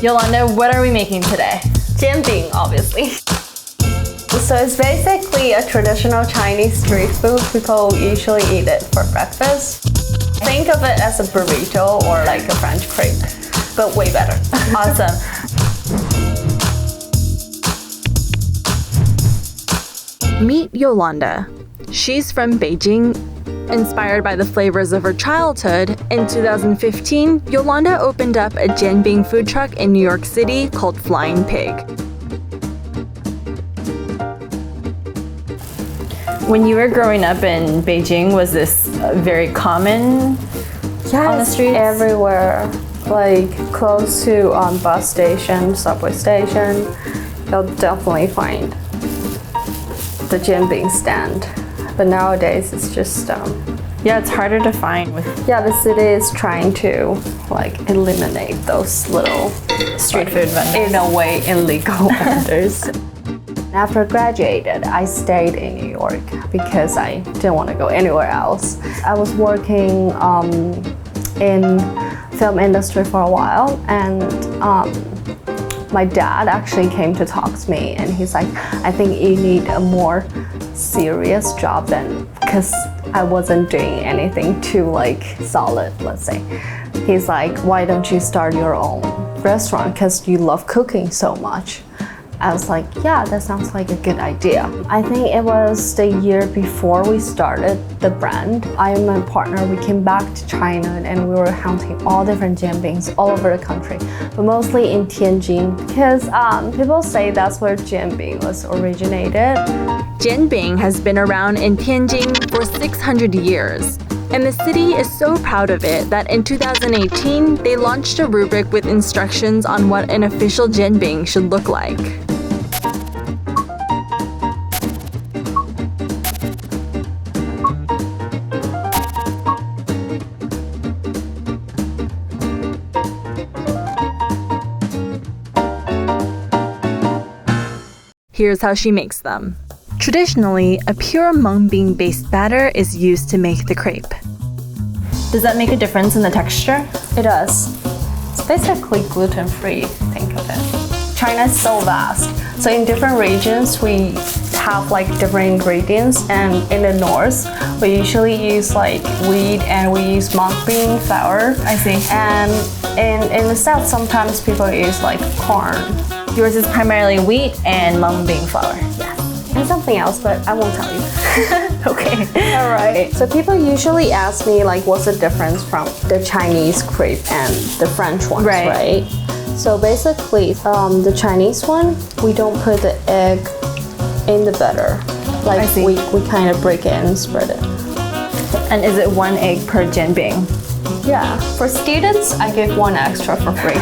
Yolanda, what are we making today? Jianbing, obviously. So it's basically a traditional Chinese street food. People usually eat it for breakfast. Think of it as a burrito or like a French crepe, but way better. Awesome. Meet Yolanda. She's from Beijing. Inspired by the flavors of her childhood, in 2015, Yolanda opened up a Jianbing food truck in New York City called Flying Pig. When you were growing up in Beijing, was this very common on the streets? Everywhere. Like close to bus station, subway station, you'll definitely find the Jianbing stand. But nowadays it's just yeah, it's harder to find with the city is trying to like eliminate those little street food vendors. In a way, illegal vendors. After I graduated, I stayed in New York because I didn't want to go anywhere else. I was working in film industry for a while, and my dad actually came to talk to me, and he's like, I think you need a more serious job than, because I wasn't doing anything too like solid, let's say. He's like, why don't you start your own restaurant, because you love cooking so much. I was like, yeah, that sounds like a good idea. I think it was the year before we started the brand. I and my partner, we came back to China and we were hunting all different Jianbings all over the country, but mostly in Tianjin, because people say that's where Jianbing was originated. Jianbing has been around in Tianjin for 600 years. And the city is so proud of it that in 2018, they launched a rubric with instructions on what an official Jianbing should look like. Here's how she makes them. Traditionally, a pure mung bean-based batter is used to make the crepe. Does that make a difference in the texture? It does. It's basically gluten-free, think of it. China is so vast. So in different regions, we have like different ingredients, and in the north, we usually use like wheat and we use mung bean flour. I see. And in the south, sometimes people use like corn. Yours is primarily wheat and mung bean flour. Yes. And something else, but I won't tell you. Okay. All right. So people usually ask me like, what's the difference from the Chinese crepe and the French ones, right? So basically, the Chinese one, we don't put the egg in the batter. Like we kind of break it and spread it. And is it 1 egg per Jianbing? Yeah. For students, I give 1 extra for free.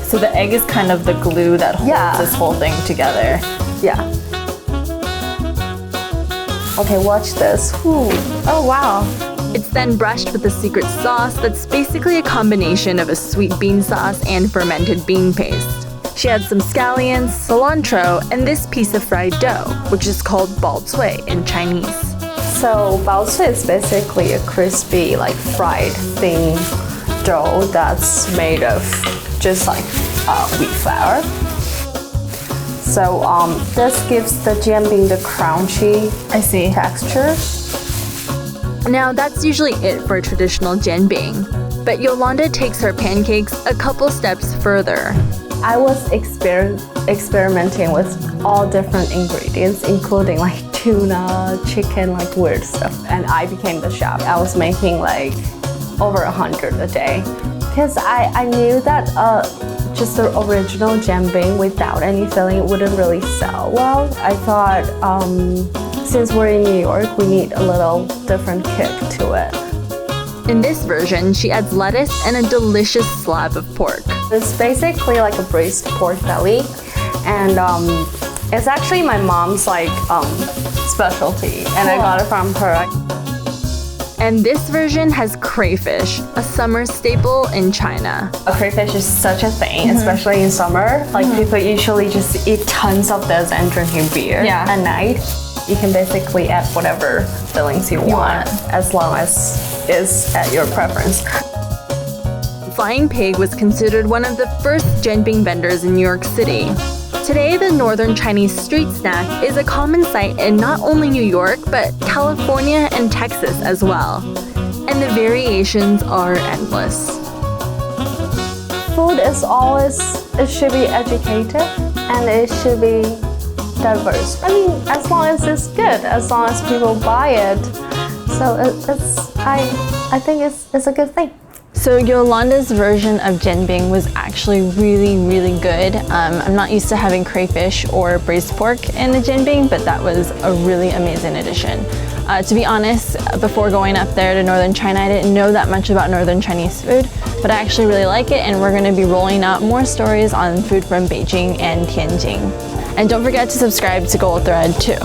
So the egg is kind of the glue that holds this whole thing together. Yeah. Okay, watch this. Ooh. Oh, wow. It's then brushed with a secret sauce that's basically a combination of a sweet bean sauce and fermented bean paste. She adds some scallions, cilantro, and this piece of fried dough, which is called baocui in Chinese. So baocui is basically a crispy, like fried thin dough that's made of just like wheat flour. So this gives the Jianbing the crunchy texture. Now that's usually it for a traditional Jianbing, but Yolanda takes her pancakes a couple steps further. I was experimenting with all different ingredients, including like tuna, chicken, like weird stuff, and I became the chef. I was making like over 100 a day, because I knew that just the original Jianbing without any filling wouldn't really sell well. I thought since we're in New York, we need a little different kick to it. In this version, she adds lettuce and a delicious slab of pork. It's basically like a braised pork belly, and it's actually my mom's like specialty, and I got it from her. And this version has crayfish, a summer staple in China. Crayfish is such a thing, especially in summer. Like people usually just eat tons of this and drinking beer at night. You can basically add whatever fillings you want, as long as it's at your preference. flying pig was considered one of the first Jianbing vendors in New York City. Today, the Northern Chinese street snack is a common sight in not only New York, but California and Texas as well. And the variations are endless. Food is always, it should be educated and it should be diverse. I mean, as long as it's good, as long as people buy it. So I think it's a good thing. So Yolanda's version of Jianbing was actually really good. I'm not used to having crayfish or braised pork in the Jianbing, but that was a really amazing addition. To be honest, before going up there to Northern China, I didn't know that much about Northern Chinese food, but I actually really like it, and we're going to be rolling out more stories on food from Beijing and Tianjin. And don't forget to subscribe to Goldthread too.